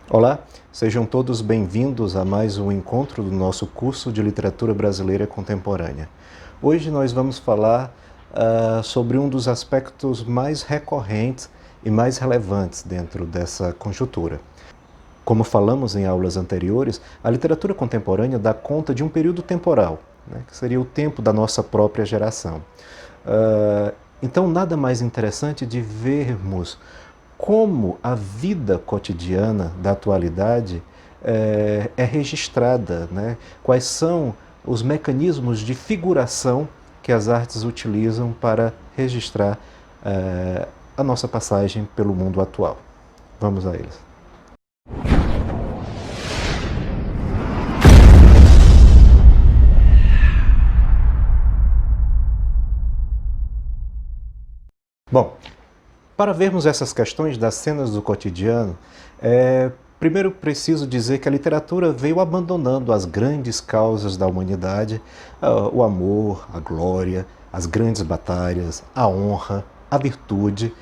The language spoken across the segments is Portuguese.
Olá, sejam todos bem-vindos a mais um encontro do nosso curso de Literatura Brasileira Contemporânea. Hoje nós vamos falar sobre um dos aspectos mais recorrentes e mais relevantes dentro dessa conjuntura. Como falamos em aulas anteriores, a literatura contemporânea dá conta de um período temporal, né, que seria o tempo da nossa própria geração. Então, nada mais interessante de vermos como a vida cotidiana da atualidade é registrada, né? Quais são os mecanismos de figuração que as artes utilizam para registrar a nossa passagem pelo mundo atual. Vamos a eles. Bom, para vermos essas questões das cenas do cotidiano, primeiro preciso dizer que a literatura veio abandonando as grandes causas da humanidade, o amor, a glória, as grandes batalhas, a honra, a virtude,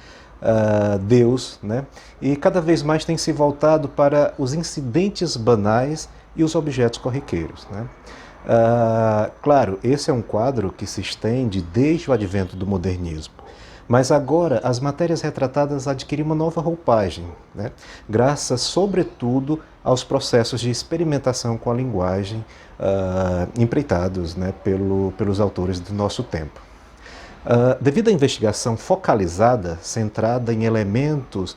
Deus, né? E cada vez mais tem se voltado para os incidentes banais e os objetos corriqueiros, né? Claro, esse é um quadro que se estende desde o advento do modernismo. Mas agora as matérias retratadas adquirem uma nova roupagem, né? Graças, sobretudo, aos processos de experimentação com a linguagem empreitados, né, pelos autores do nosso tempo. Devido à investigação focalizada, centrada em elementos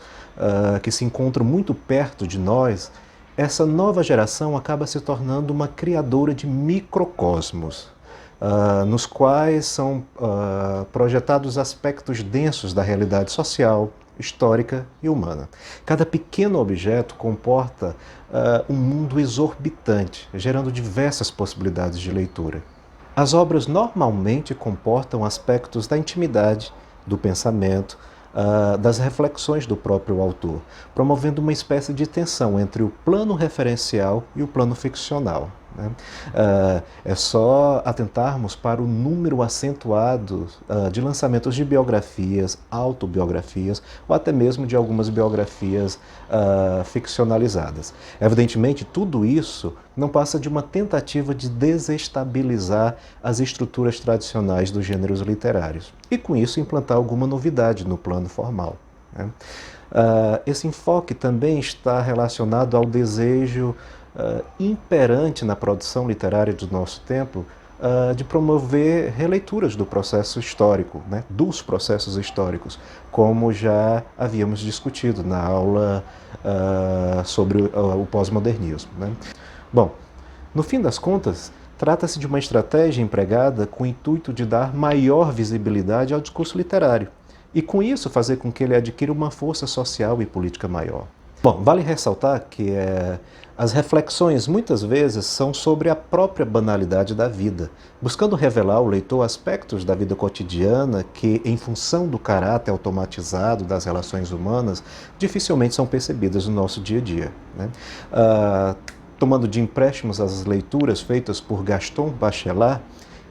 que se encontram muito perto de nós, essa nova geração acaba se tornando uma criadora de microcosmos, nos quais são projetados aspectos densos da realidade social, histórica e humana. Cada pequeno objeto comporta um mundo exorbitante, gerando diversas possibilidades de leitura. As obras normalmente comportam aspectos da intimidade, do pensamento, das reflexões do próprio autor, promovendo uma espécie de tensão entre o plano referencial e o plano ficcional, né? É só atentarmos para o número acentuado de lançamentos de biografias, autobiografias ou até mesmo de algumas biografias ficcionalizadas. Evidentemente, tudo isso não passa de uma tentativa de desestabilizar as estruturas tradicionais dos gêneros literários e, com isso, implantar alguma novidade no plano formal, né? Esse enfoque também está relacionado ao desejo imperante na produção literária do nosso tempo de promover releituras do processo histórico, né, dos processos históricos, como já havíamos discutido na aula sobre o pós-modernismo, né? Bom, no fim das contas, trata-se de uma estratégia empregada com o intuito de dar maior visibilidade ao discurso literário e, com isso, fazer com que ele adquira uma força social e política maior. Bom, vale ressaltar que as reflexões muitas vezes são sobre a própria banalidade da vida, buscando revelar ao leitor aspectos da vida cotidiana que, em função do caráter automatizado das relações humanas, dificilmente são percebidas no nosso dia a dia, né? Tomando de empréstimos as leituras feitas por Gaston Bachelard,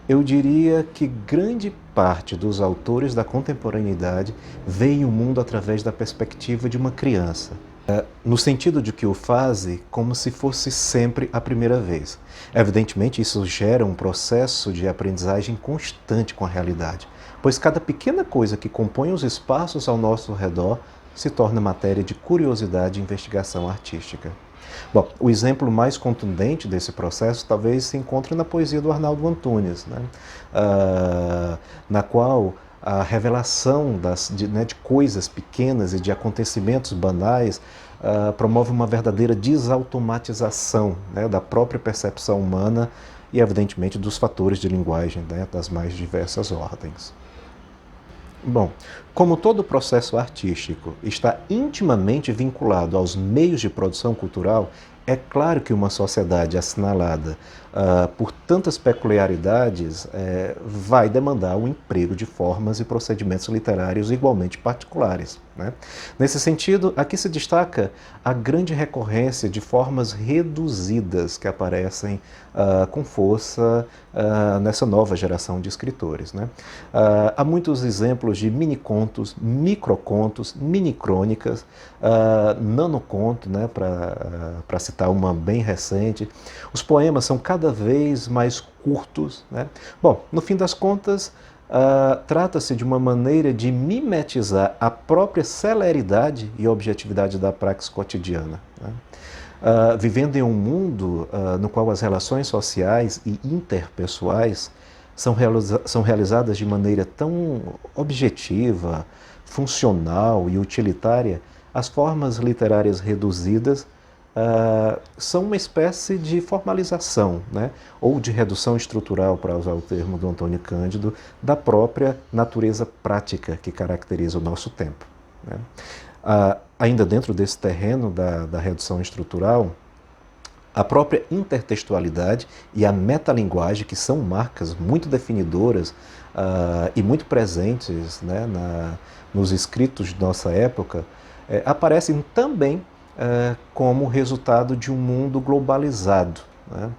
eu diria que grande parte dos autores da contemporaneidade veem o mundo através da perspectiva de uma criança, no sentido de que o fazem como se fosse sempre a primeira vez. Evidentemente, isso gera um processo de aprendizagem constante com a realidade, pois cada pequena coisa que compõe os espaços ao nosso redor se torna matéria de curiosidade e investigação artística. Bom, o exemplo mais contundente desse processo talvez se encontre na poesia do Arnaldo Antunes, né? Na qual a revelação de coisas pequenas e de acontecimentos banais promove uma verdadeira desautomatização, né, da própria percepção humana e, evidentemente, dos fatores de linguagem, né, das mais diversas ordens. Bom, como todo processo artístico está intimamente vinculado aos meios de produção cultural, é claro que uma sociedade assinalada por tantas peculiaridades, vai demandar o emprego de formas e procedimentos literários igualmente particulares, né? Nesse sentido, aqui se destaca a grande recorrência de formas reduzidas que aparecem com força nessa nova geração de escritores, né? Há muitos exemplos de mini-contos, microcontos, mini-crônicas, nanoconto, né, para citar uma bem recente. Os poemas são cada vez mais curtos, né? Bom, no fim das contas, trata-se de uma maneira de mimetizar a própria celeridade e objetividade da praxis cotidiana, né? Vivendo em um mundo no qual as relações sociais e interpessoais são realizadas de maneira tão objetiva, funcional e utilitária, as formas literárias reduzidas são uma espécie de formalização, né? Ou de redução estrutural, para usar o termo do Antônio Cândido, da própria natureza prática que caracteriza o nosso tempo, né? Ainda dentro desse terreno da redução estrutural, a própria intertextualidade e a metalinguagem, que são marcas muito definidoras e muito presentes, né, nos escritos de nossa época, aparecem também como resultado de um mundo globalizado, né,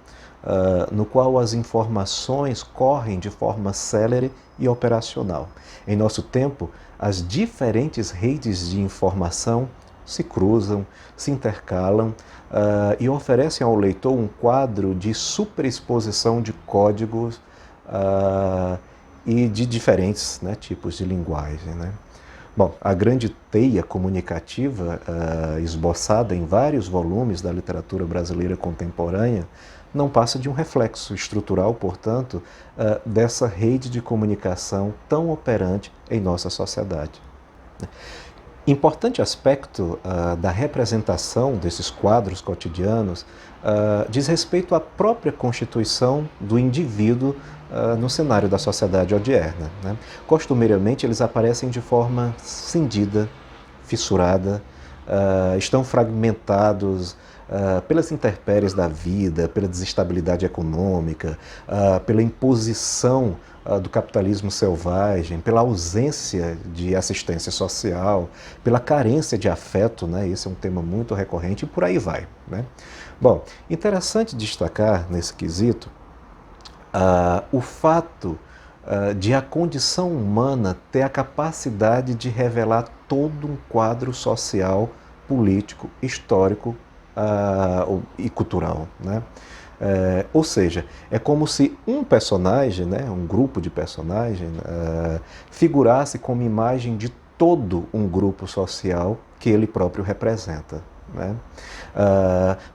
no qual as informações correm de forma célere e operacional. Em nosso tempo, as diferentes redes de informação se cruzam, se intercalam e oferecem ao leitor um quadro de superexposição de códigos e de diferentes, né, tipos de linguagem, né? Bom, a grande teia comunicativa esboçada em vários volumes da literatura brasileira contemporânea não passa de um reflexo estrutural, portanto, dessa rede de comunicação tão operante em nossa sociedade. Importante aspecto da representação desses quadros cotidianos diz respeito à própria constituição do indivíduo no cenário da sociedade odierna, né? Costumeiramente, eles aparecem de forma cindida, fissurada, estão fragmentados pelas intempéries da vida, pela desestabilidade econômica, pela imposição do capitalismo selvagem, pela ausência de assistência social, pela carência de afeto, né? Esse é um tema muito recorrente e por aí vai, né? Bom, interessante destacar nesse quesito o fato de a condição humana ter a capacidade de revelar todo um quadro social, político, histórico e cultural, né? Ou seja, é como se um personagem, né, um grupo de personagens, figurasse como imagem de todo um grupo social que ele próprio representa, né?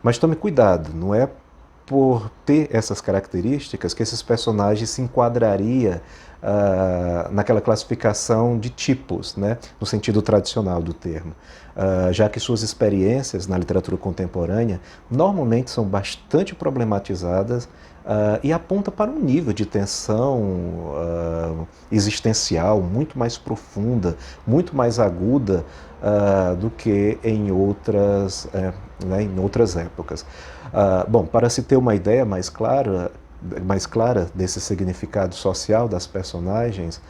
Mas tome cuidado, não é por ter essas características que esses personagens se enquadraria naquela classificação de tipos, né, no sentido tradicional do termo, já que suas experiências na literatura contemporânea normalmente são bastante problematizadas e aponta para um nível de tensão existencial muito mais profunda, muito mais aguda do que em outras, né, em outras épocas. Bom, para se ter uma ideia mais clara desse significado social das personagens,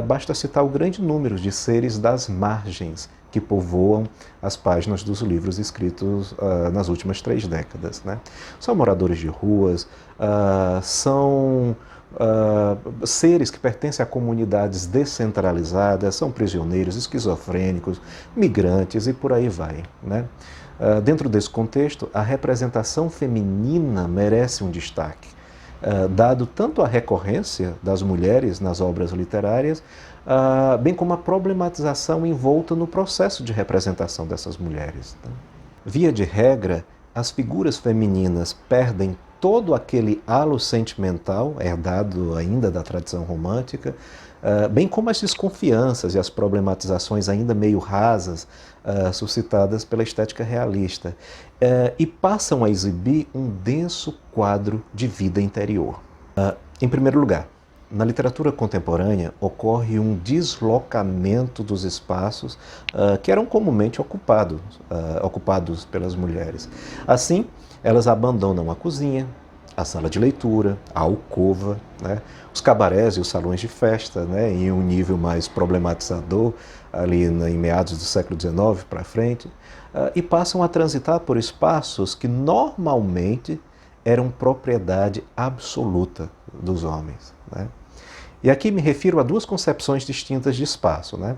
basta citar o grande número de seres das margens que povoam as páginas dos livros escritos nas últimas 3 décadas, né? São moradores de ruas, são seres que pertencem a comunidades descentralizadas, são prisioneiros, esquizofrênicos, migrantes e por aí vai, né? Dentro desse contexto, a representação feminina merece um destaque, dado tanto a recorrência das mulheres nas obras literárias, bem como a problematização envolta no processo de representação dessas mulheres, né? Via de regra, as figuras femininas perdem todo aquele halo sentimental, herdado ainda da tradição romântica, bem como as desconfianças e as problematizações ainda meio rasas suscitadas pela estética realista, e passam a exibir um denso quadro de vida interior. Em primeiro lugar, na literatura contemporânea ocorre um deslocamento dos espaços que eram comumente ocupados pelas mulheres. Assim, elas abandonam a cozinha, a sala de leitura, a alcova, né? Os cabarés e os salões de festa, né? Em um nível mais problematizador, ali em meados do século XIX para frente, e passam a transitar por espaços que normalmente eram propriedade absoluta dos homens, né? E aqui me refiro a duas concepções distintas de espaço, né?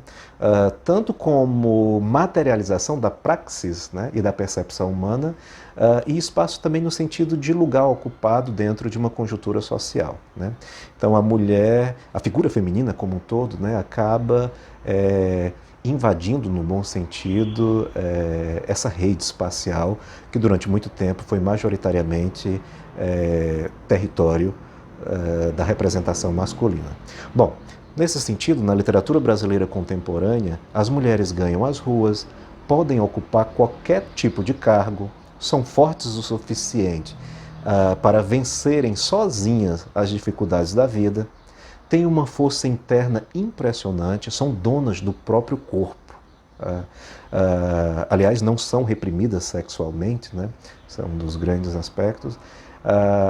Tanto como materialização da praxis, né, e da percepção humana, e espaço também no sentido de lugar ocupado dentro de uma conjuntura social, né? Então a mulher, a figura feminina como um todo, né, acaba invadindo, no bom sentido, essa rede espacial que durante muito tempo foi majoritariamente território da representação masculina. Bom, nesse sentido, na literatura brasileira contemporânea, as mulheres ganham as ruas, podem ocupar qualquer tipo de cargo, são fortes o suficiente para vencerem sozinhas as dificuldades da vida, têm uma força interna impressionante, são donas do próprio corpo. Aliás, não são reprimidas sexualmente, né? Isso é um dos grandes aspectos.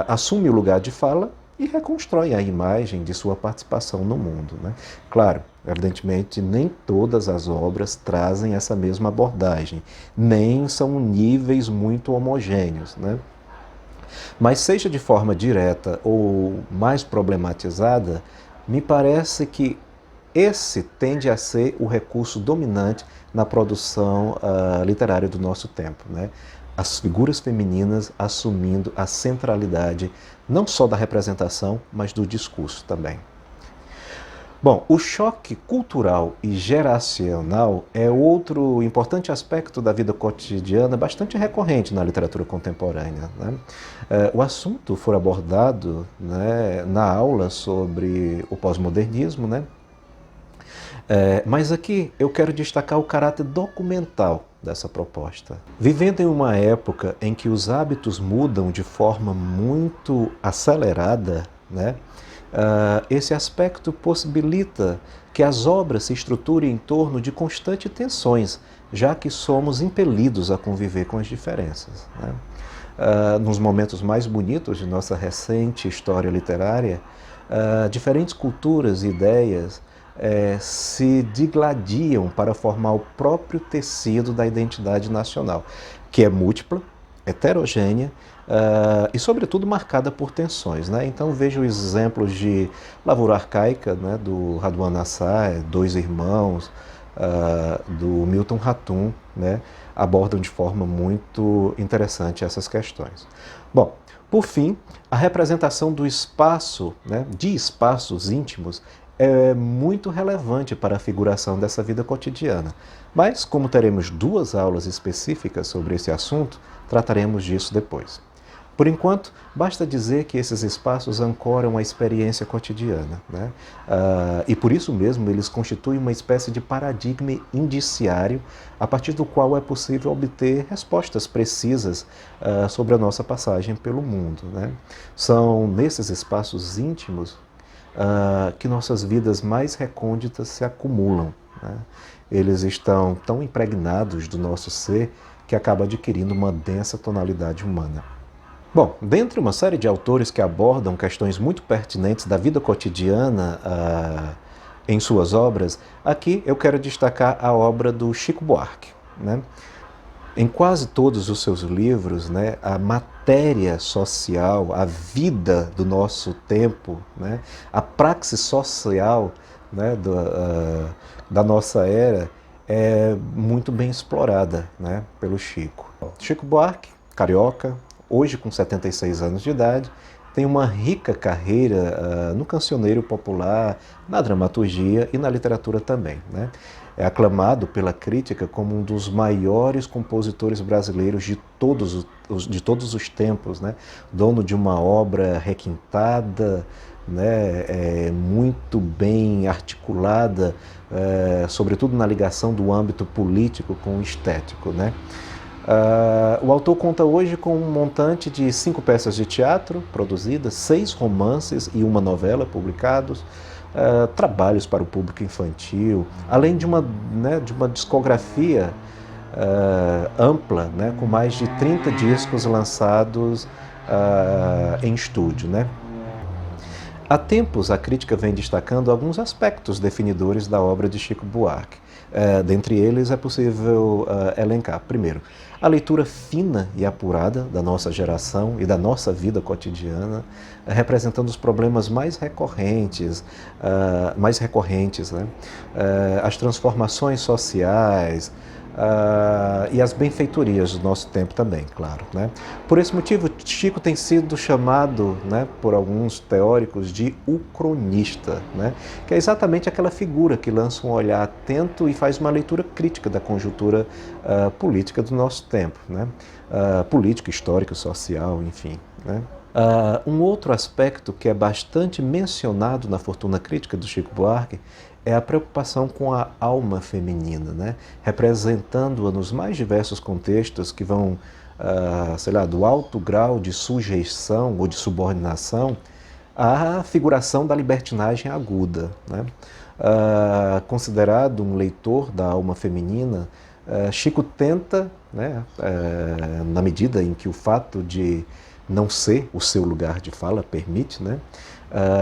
Assume o lugar de fala e reconstrói a imagem de sua participação no mundo, né? Claro, evidentemente, nem todas as obras trazem essa mesma abordagem, nem são níveis muito homogêneos, né? Mas seja de forma direta ou mais problematizada, me parece que esse tende a ser o recurso dominante na produção literária do nosso tempo, né? As figuras femininas assumindo a centralidade não só da representação, mas do discurso também. Bom, o choque cultural e geracional é outro importante aspecto da vida cotidiana bastante recorrente na literatura contemporânea, né? O assunto foi abordado, né, na aula sobre o pós-modernismo, né? Mas aqui eu quero destacar o caráter documental dessa proposta. Vivendo em uma época em que os hábitos mudam de forma muito acelerada, né, esse aspecto possibilita que as obras se estruturem em torno de constantes tensões, já que somos impelidos a conviver com as diferenças, né? Nos momentos mais bonitos de nossa recente história literária, diferentes culturas e ideias se digladiam para formar o próprio tecido da identidade nacional, que é múltipla, heterogênea e, sobretudo, marcada por tensões, né? Então, vejo exemplos de Lavoura Arcaica, né, do Radwan Assar, Dois Irmãos, do Milton Ratum, né, abordam de forma muito interessante essas questões. Bom, por fim, a representação do espaço, né, de espaços íntimos, é muito relevante para a figuração dessa vida cotidiana. Mas, como teremos duas aulas específicas sobre esse assunto, trataremos disso depois. Por enquanto, basta dizer que esses espaços ancoram a experiência cotidiana, né? E por isso mesmo eles constituem uma espécie de paradigma indiciário a partir do qual é possível obter respostas precisas sobre a nossa passagem pelo mundo, né? São nesses espaços íntimos que nossas vidas mais recônditas se acumulam, né? Eles estão tão impregnados do nosso ser que acaba adquirindo uma densa tonalidade humana. Bom, dentre uma série de autores que abordam questões muito pertinentes da vida cotidiana em suas obras, aqui eu quero destacar a obra do Chico Buarque, né? Em quase todos os seus livros, né, a matéria social, a vida do nosso tempo, né, a praxis social, né, da nossa era é muito bem explorada, né, pelo Chico. Chico Buarque, carioca, hoje com 76 anos de idade, tem uma rica carreira no cancioneiro popular, na dramaturgia e na literatura também, né? É aclamado pela crítica como um dos maiores compositores brasileiros de todos os tempos, né? Dono de uma obra requintada, né? Muito bem articulada, sobretudo na ligação do âmbito político com o estético, né? O autor conta hoje com um montante de 5 peças de teatro produzidas, 6 romances e uma novela publicados, trabalhos para o público infantil, além de uma discografia ampla, né, com mais de 30 discos lançados em estúdio, né? Há tempos, a crítica vem destacando alguns aspectos definidores da obra de Chico Buarque. Dentre eles, é possível elencar, primeiro, a leitura fina e apurada da nossa geração e da nossa vida cotidiana, representando os problemas mais recorrentes, né? As transformações sociais, e as benfeitorias do nosso tempo também, claro, né? Por esse motivo, Chico tem sido chamado, né, por alguns teóricos de o cronista, né, que é exatamente aquela figura que lança um olhar atento e faz uma leitura crítica da conjuntura política do nosso tempo, né, político, histórico, social, enfim, né. Um outro aspecto que é bastante mencionado na Fortuna Crítica do Chico Buarque é a preocupação com a alma feminina, né? Representando-a nos mais diversos contextos que vão, sei lá, do alto grau de sujeição ou de subordinação à figuração da libertinagem aguda, né? Considerado um leitor da alma feminina, Chico tenta, né, na medida em que o fato de não ser o seu lugar de fala permite, né?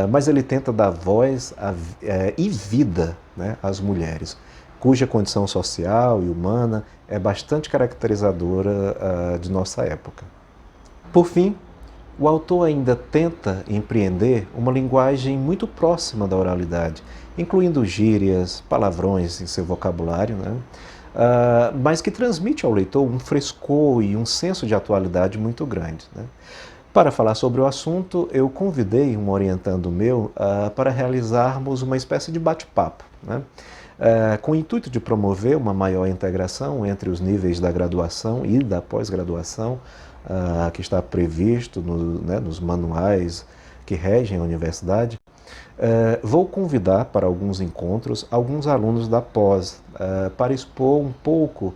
Mas ele tenta dar voz e vida, né, às mulheres, cuja condição social e humana é bastante caracterizadora de nossa época. Por fim, o autor ainda tenta empreender uma linguagem muito próxima da oralidade, incluindo gírias, palavrões em seu vocabulário, né? Mas que transmite ao leitor um frescor e um senso de atualidade muito grande, né? Para falar sobre o assunto, eu convidei um orientando meu para realizarmos uma espécie de bate-papo, né? Com o intuito de promover uma maior integração entre os níveis da graduação e da pós-graduação, que está previsto né, nos manuais que regem a universidade. Vou convidar para alguns encontros alguns alunos da pós para expor um pouco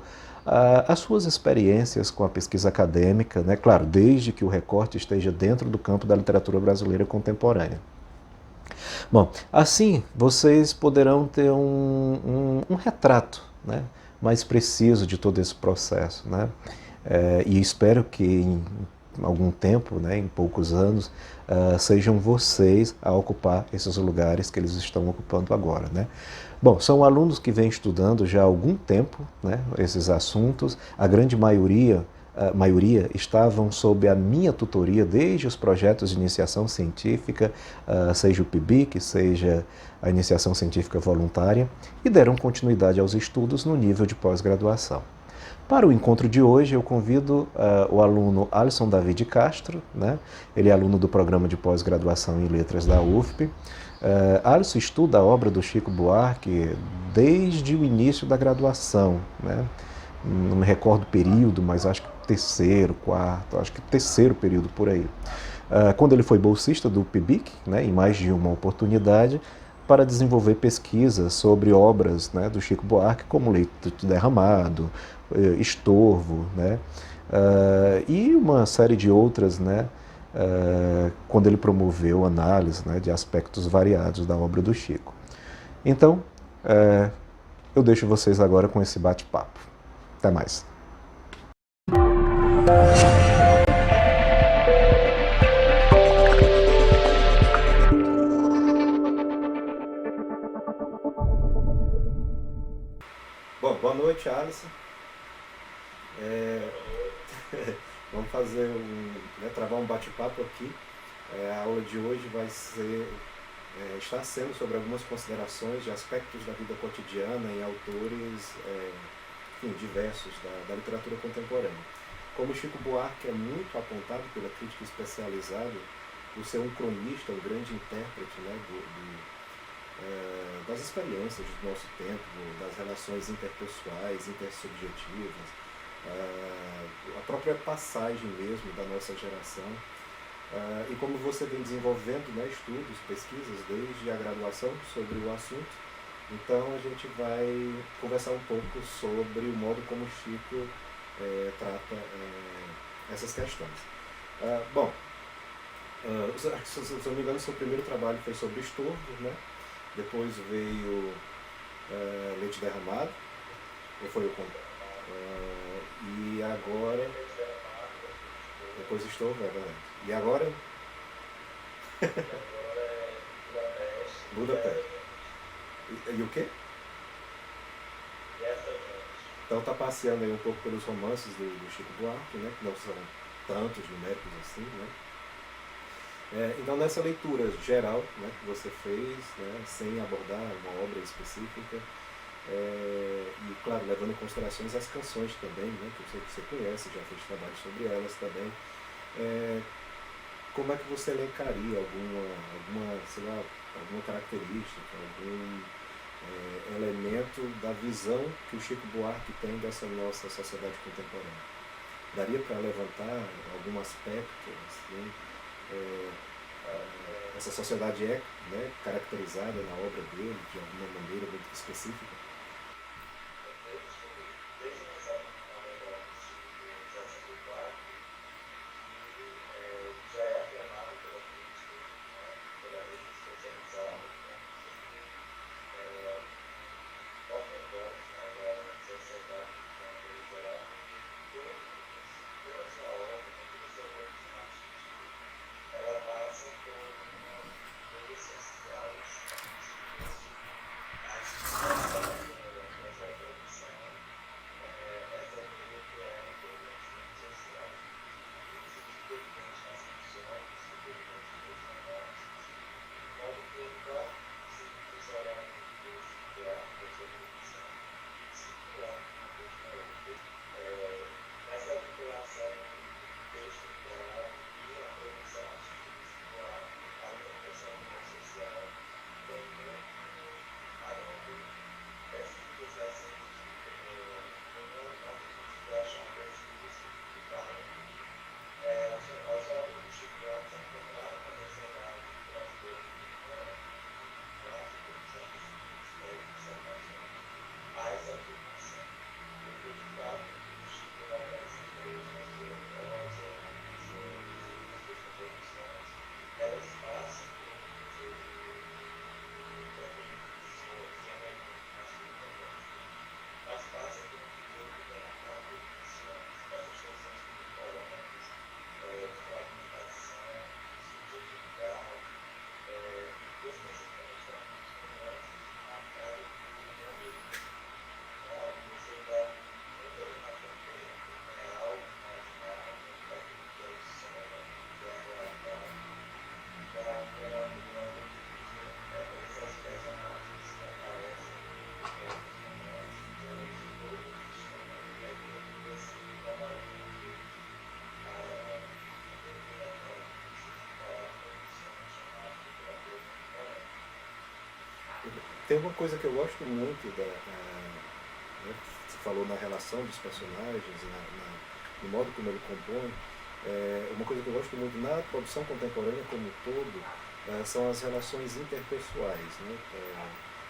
as suas experiências com a pesquisa acadêmica, né? Claro, desde que o recorte esteja dentro do campo da literatura brasileira contemporânea. Bom, assim vocês poderão ter um retrato, né, mais preciso de todo esse processo, né? E espero que em algum tempo, né, em poucos anos, sejam vocês a ocupar esses lugares que eles estão ocupando agora, né? Bom, são alunos que vêm estudando já há algum tempo, né, esses assuntos, a grande maioria estavam sob a minha tutoria desde os projetos de iniciação científica, seja o PIBIC, seja a iniciação científica voluntária, e deram continuidade aos estudos no nível de pós-graduação. Para o encontro de hoje, eu convido o aluno Alisson David Castro, né? Ele é aluno do programa de pós-graduação em Letras da UFP. Alisson estuda a obra do Chico Buarque desde o início da graduação, né? Não me recordo o período, mas acho que terceiro, quarto, acho que terceiro período por aí. Quando ele foi bolsista do PIBIC, né, em mais de uma oportunidade, para desenvolver pesquisas sobre obras, né, do Chico Buarque, como Leito Derramado, Estorvo, né, e uma série de outras, né, quando ele promoveu análise, né, de aspectos variados da obra do Chico. Então, eu deixo vocês agora com esse bate-papo. Até mais. Bom, boa noite, Alisson. É, Vamos fazer né, travar um bate-papo aqui. A aula de hoje está sendo sobre algumas considerações de aspectos da vida cotidiana em autores enfim, diversos da literatura contemporânea. Como Chico Buarque é muito apontado pela crítica especializada por ser um cronista, um grande intérprete, né, das experiências do nosso tempo, das relações interpessoais, intersubjetivas, a própria passagem mesmo da nossa geração. E como você vem desenvolvendo, né, estudos, pesquisas desde a graduação sobre o assunto, então a gente vai conversar um pouco sobre o modo como Chico trata essas questões. Bom, se eu não me engano, seu primeiro trabalho foi sobre estorvo, né? Depois veio Leite Derramado, ou foi o e agora, depois estorvo, é verdade. E agora, Agora é Budapeste e Budapeste. Aston E o quê? e Aston. Então tá passeando aí um pouco pelos romances do Chico Buarque, né? Que não são tantos numéricos assim, né? Então nessa leitura geral, né, que você fez, né, sem abordar uma obra específica, e claro, levando em considerações as canções também, né, que eu sei que você conhece, já fez trabalho sobre elas também, é, como é que você elencaria sei lá, alguma característica, algum elemento da visão que o Chico Buarque tem dessa nossa sociedade contemporânea? Daria para levantar algum aspecto, assim, é, essa sociedade é, né, caracterizada na obra dele de alguma maneira muito específica? Desde o lançamento, na verdade, do Chico Buarque, que já é afirmado pela crítica, pela rede especializada, porta-voz da sociedade em geral, toda a sua obra, toda a sua produção artística, ela passa por essenciais a explicação dessa produção, essa mídia que é importante nas sociais, superficialmente nas canções, superficialmente nos romances, de modo que o próprio simples olhar no texto, que é a sua produção, circular uma coisa na outra. Essa vinculação do texto literário e a produção artística circular, a interpretação social, tem muito a longo pesquisas recentes no âmbito de achar pesquisas que falam que as obras do Chico Buarque são encontradas na sociedade brasileira clássica dos anos 60, há essa afirmação. Porque, de fato, o Chico não aparece preso nas suas prosas, nas suas composições, elas passam por definições, as competências, mas passam por um jogo que tem a definições, essas questões muito polêmicas, de fragmentação, de subjetividade, especificamente para muitos romances, marcado por uma dúvida. Você dá muito ali na fronteira entre o real, o imaginário, daquilo que é o sonho, que é a realidade, para essas personagens que aparecem nos romances, elas todas estão mergulhando assim, novamente a determinação principal da produção chamada literatura contemporânea. Tem uma coisa que eu gosto muito né, você falou na relação dos personagens, no modo como ele compõe. Uma coisa que eu gosto muito na produção contemporânea como um todo são as relações interpessoais. Né?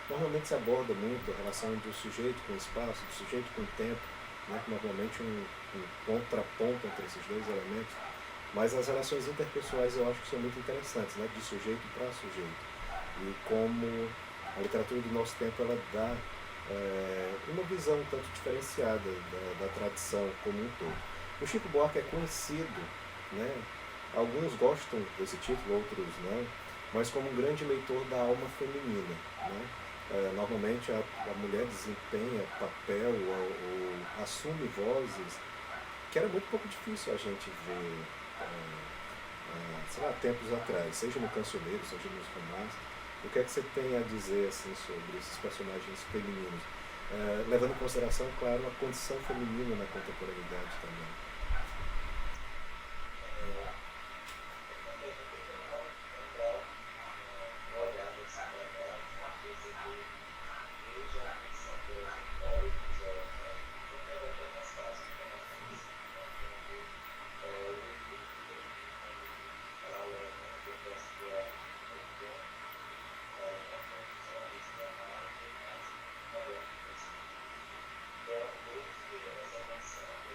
Normalmente se aborda muito a relação do sujeito com o espaço, do sujeito com o tempo, né? Normalmente um contraponto entre esses dois elementos. Mas as relações interpessoais eu acho que são muito interessantes, né? De sujeito para sujeito. E como a literatura do nosso tempo ela dá uma visão um tanto diferenciada da tradição como um todo. O Chico Buarque é conhecido, né? Alguns gostam desse título, outros não, mas como um grande leitor da alma feminina. Né? Normalmente a mulher desempenha papel ou assume vozes que era muito pouco difícil a gente ver, sei lá, tempos atrás, seja no cancioneiro, seja nos romances. O que é que você tem a dizer assim, sobre esses personagens femininos? Levando em consideração, claro, a condição feminina na contemporaneidade também. Quando a gente dá uma olhada assim para trás, perceber desde a aparição, por exemplo, da obra de José Eugênio, que era até mais fácil, até mais conhecido, né? Quando o livro paralelamente ao Brasil uma condição missionária mais moderna. Então, todos que essa noção de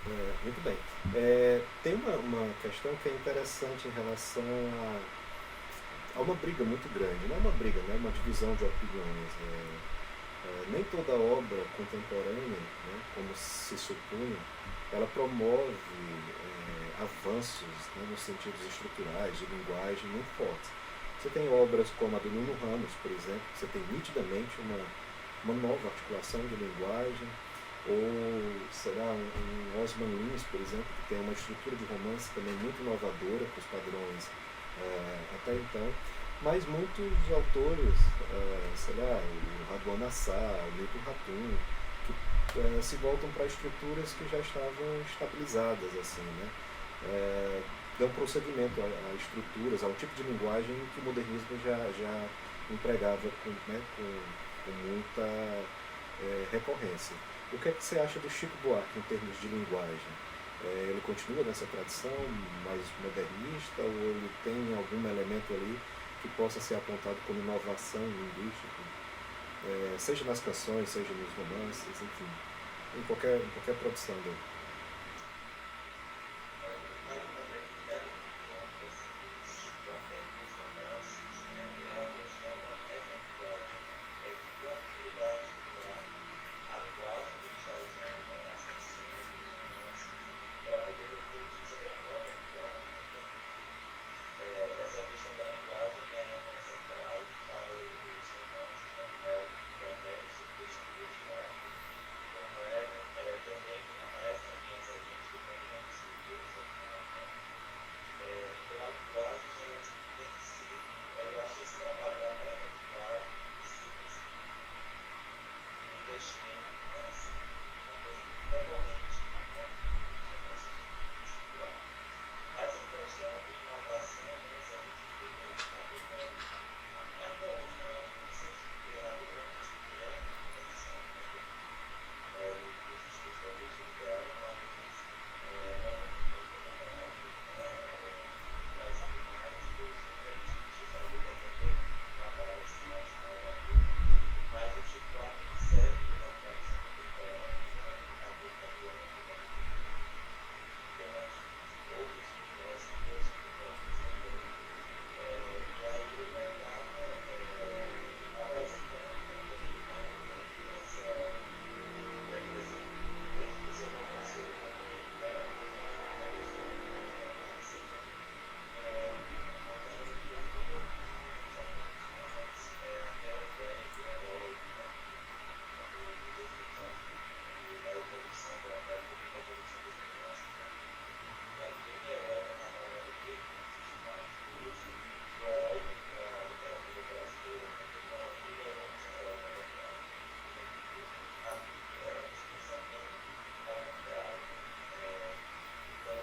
Muito bem. Tem uma questão que é interessante em relação a uma briga muito grande. Não é uma briga, né? É uma divisão de opiniões. Nem toda obra contemporânea, né, como se supunha, ela promove avanços, né, nos sentidos estruturais, de linguagem muito fortes. Você tem obras como a do Nuno Ramos, por exemplo, que você tem nitidamente uma nova articulação de linguagem, ou será um Osman Lins, por exemplo, que tem uma estrutura de romance também muito inovadora para os padrões até então, mas muitos autores, sei lá, o Raduan Assar, o Milton Ratum, que se voltam para estruturas que já estavam estabilizadas, assim, né? Dão prosseguimento a estruturas, a um tipo de linguagem que o modernismo já empregava com muita recorrência. O que é que você acha do Chico Buarque em termos de linguagem? Ele continua nessa tradição mais modernista ou ele tem algum elemento ali que possa ser apontado como inovação linguística, seja nas canções, seja nos romances, enfim, em qualquer produção dele? Mais uma vez, pega um ponto assim, principalmente nos romances, né, é uma questão essa linguagem, de continuidade a linguagem que ele está usando nas canções, nos romances, para poder refletir sobre a própria linguagem, né, essa questão da linguagem é central para os romances, como é para versos, texturas de arte, como também aparece também essa gente que tem uma escritura, então a linguagem ela tem que ser, eu acho que esse trabalho da metalinguagem precisa ser um investimento, assim, uma coisa muito recorrente nos romances de Chico Buarque. Mas em questão de inovação, essa a gente vê que ele está tentando, ainda hoje, né, eu acho que você durante a transição dos escritores liberais, não muito contemporâneo, trazendo mais dos liberalistas, ajuda também uma parada mais inovadora, mas o Chico Buarque segue uma tradição contemporânea, né, aplicando a metodologia tem outros filósofos contemporâneos também. E aí ele acaba apresentando também mais ou menos essa, por exemplo, dentro do seu romance ele também traz uma questão que seria uma analogia muito usada nos romances, aquela ideia do herói, né? Do debutante e da evolução da evolução dos romances, né? E aquele herói na novela dele não existe mais hoje. O herói da literatura brasileira contemporânea, ele é um herói moderno. A Bíblia é um pensamento ao contrário. Então,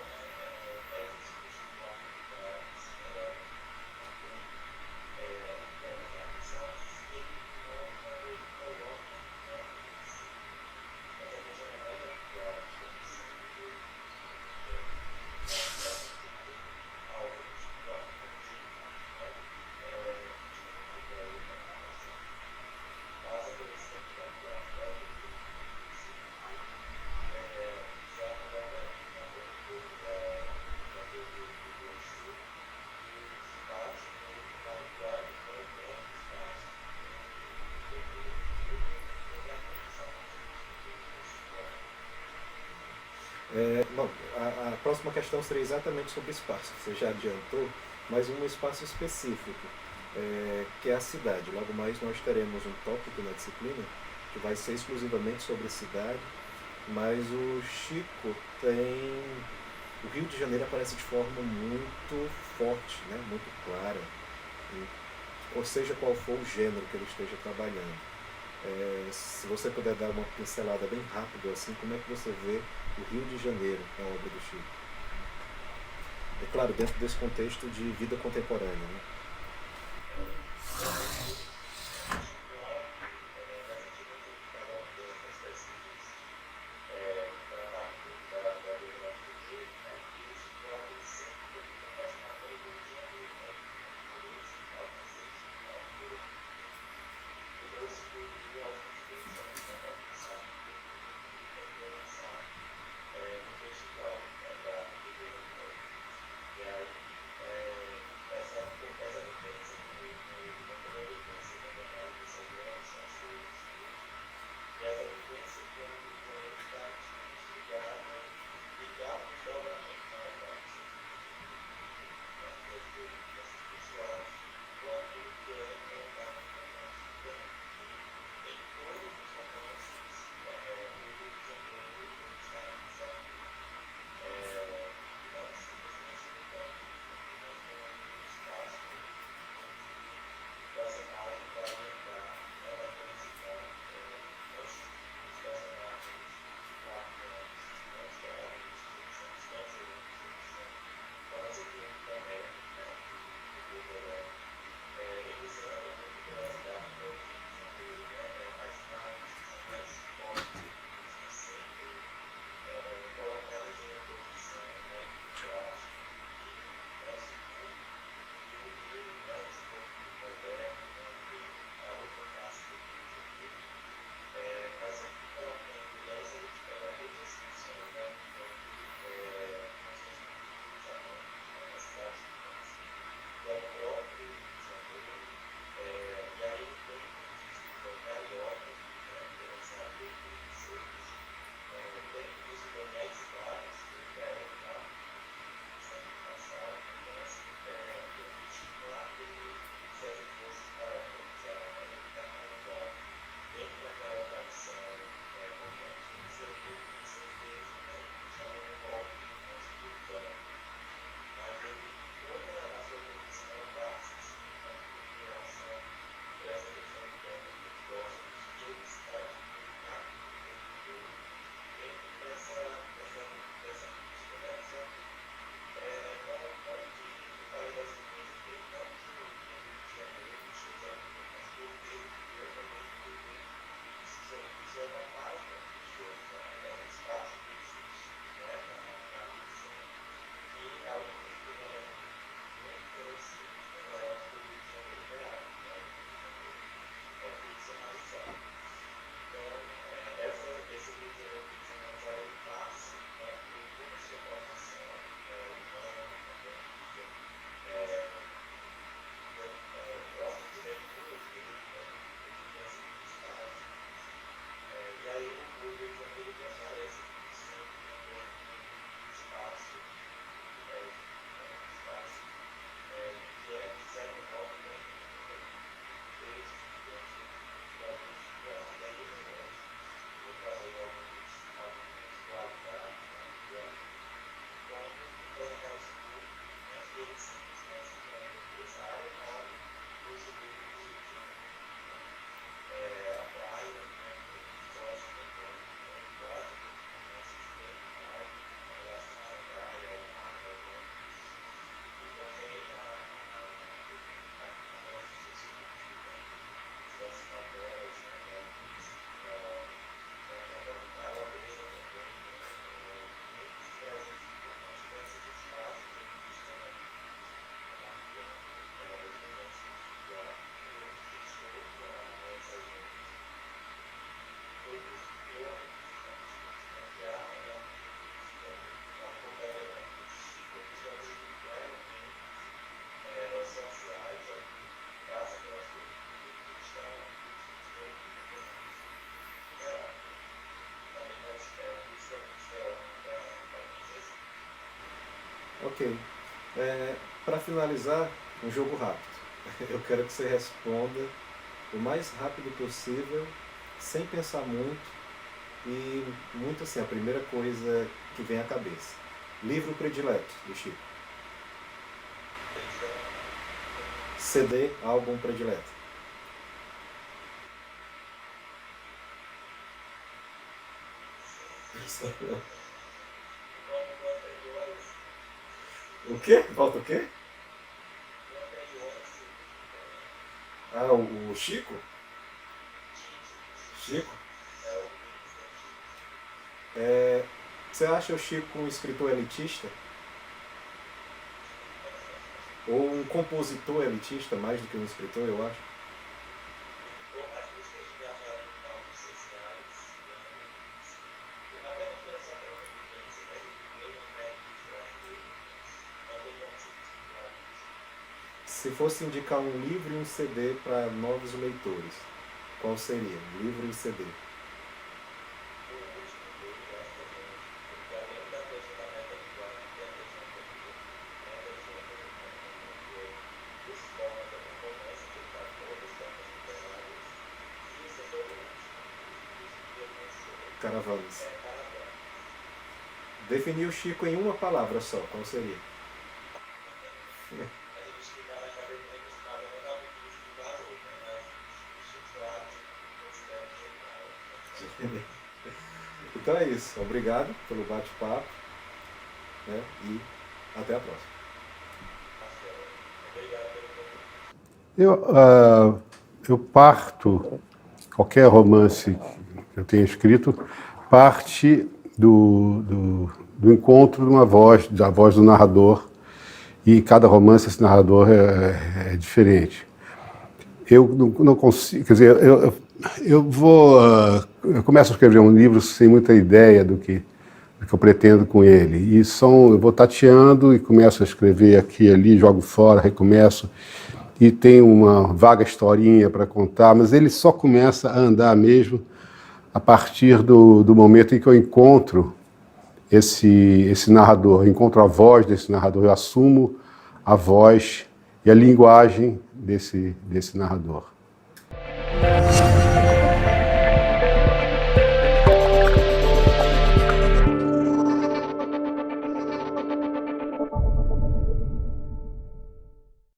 isso que o Chico Buarque traz, esse herói também, tradições que ele inova e coloca em si. Essa questão da metalinguagem como sendo algo que o Chico Buarque continua, né? Estimulando aí uma inovação. Passa por esse campo da própria inclusive, já trabalhando também um pouco da teoria do Gramsci, que o espaço na linguagem promove o espaço, toda a condição do Chico Buarque. Bom, a próxima questão seria exatamente sobre espaço. Você já adiantou, mas um espaço específico, que é a cidade. Logo mais nós teremos um tópico na disciplina que vai ser exclusivamente sobre a cidade, mas o Chico tem. O Rio de Janeiro aparece de forma muito forte, né? Muito clara, ou seja qual for o gênero que ele esteja trabalhando. Se você puder dar uma pincelada bem rápida, assim, como é que você vê o Rio de Janeiro na obra do Chico? É claro, dentro desse contexto de vida contemporânea, né? O Chico Buarque, recentemente ele estava dando uma espécie de trabalho doutorado da biografia dele, né? E o Chico Buarque ele sempre foi muito apaixonado pelo Rio de Janeiro, né? Por esse alcance, por esse período, alguns pensamento da tradição, muito bem pensado, no Ok. Para finalizar, um jogo rápido. Eu quero que você responda o mais rápido possível, sem pensar muito e muito assim, a primeira coisa que vem à cabeça. Livro predileto do Chico. CD, álbum predileto. O quê? Volta o quê? Ah, o Chico? Chico? Você acha o Chico um escritor elitista? Ou um compositor elitista, mais do que um escritor, eu acho? Se fosse indicar um livro e um CD para novos leitores, qual seria? Livro e CD. Caravanas. Definir o Chico em uma palavra só, qual seria? Então é isso. Obrigado pelo bate-papo, né? E até a próxima. Eu parto, qualquer romance que eu tenha escrito, parte do encontro de uma voz, da voz do narrador, e cada romance esse narrador é diferente. Eu não consigo, quer dizer, eu começo a escrever um livro sem muita ideia do que eu pretendo com ele, e eu vou tateando e começo a escrever aqui e ali, jogo fora, recomeço, e tem uma vaga historinha para contar, mas ele só começa a andar mesmo a partir do momento em que eu encontro esse narrador, eu encontro a voz desse narrador, eu assumo a voz e a linguagem desse narrador.